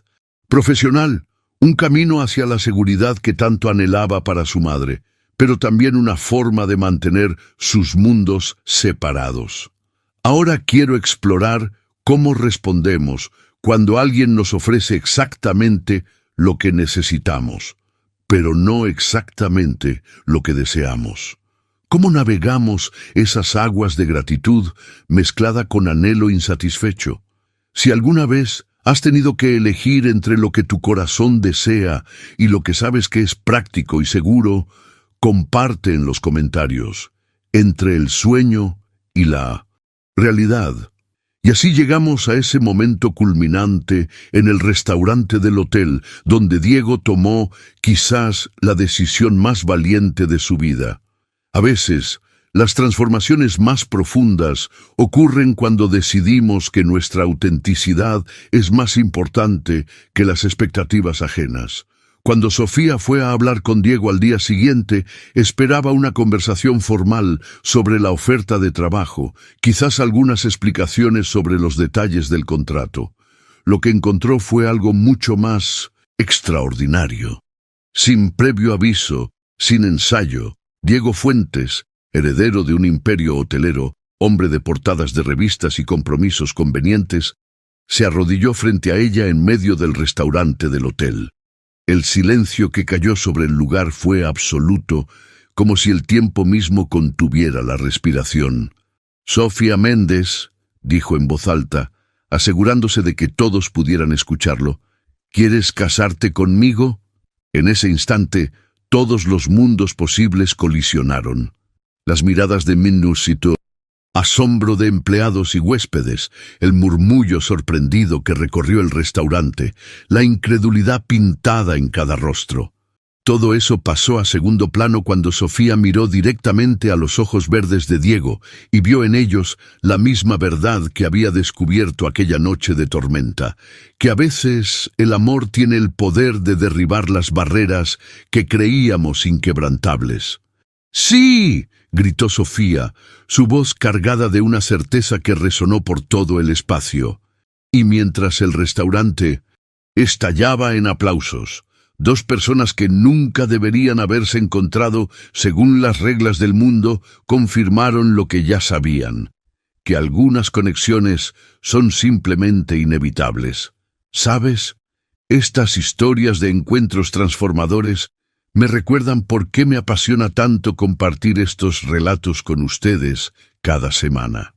profesional, un camino hacia la seguridad que tanto anhelaba para su madre, pero también una forma de mantener sus mundos separados. Ahora quiero explorar cómo respondemos cuando alguien nos ofrece exactamente lo que necesitamos, pero no exactamente lo que deseamos. ¿Cómo navegamos esas aguas de gratitud mezclada con anhelo insatisfecho? Si alguna vez has tenido que elegir entre lo que tu corazón desea y lo que sabes que es práctico y seguro, comparte en los comentarios entre el sueño y la realidad. Y así llegamos a ese momento culminante en el restaurante del hotel, donde Diego tomó quizás la decisión más valiente de su vida. A veces, las transformaciones más profundas ocurren cuando decidimos que nuestra autenticidad es más importante que las expectativas ajenas. Cuando Sofía fue a hablar con Diego al día siguiente, esperaba una conversación formal sobre la oferta de trabajo, quizás algunas explicaciones sobre los detalles del contrato. Lo que encontró fue algo mucho más extraordinario. Sin previo aviso, sin ensayo, Diego Fuentes, heredero de un imperio hotelero, hombre de portadas de revistas y compromisos convenientes, se arrodilló frente a ella en medio del restaurante del hotel. El silencio que cayó sobre el lugar fue absoluto, como si el tiempo mismo contuviera la respiración. «Sofía Méndez», dijo en voz alta, asegurándose de que todos pudieran escucharlo, «¿quieres casarte conmigo?» En ese instante, todos los mundos posibles colisionaron. Las miradas de Minusito, asombro de empleados y huéspedes, el murmullo sorprendido que recorrió el restaurante, la incredulidad pintada en cada rostro. Todo eso pasó a segundo plano cuando Sofía miró directamente a los ojos verdes de Diego y vio en ellos la misma verdad que había descubierto aquella noche de tormenta, que a veces el amor tiene el poder de derribar las barreras que creíamos inquebrantables. «¡Sí!», gritó Sofía, su voz cargada de una certeza que resonó por todo el espacio. Y mientras el restaurante estallaba en aplausos, 2 personas que nunca deberían haberse encontrado según las reglas del mundo confirmaron lo que ya sabían, que algunas conexiones son simplemente inevitables. ¿Sabes? Estas historias de encuentros transformadores me recuerdan por qué me apasiona tanto compartir estos relatos con ustedes cada semana.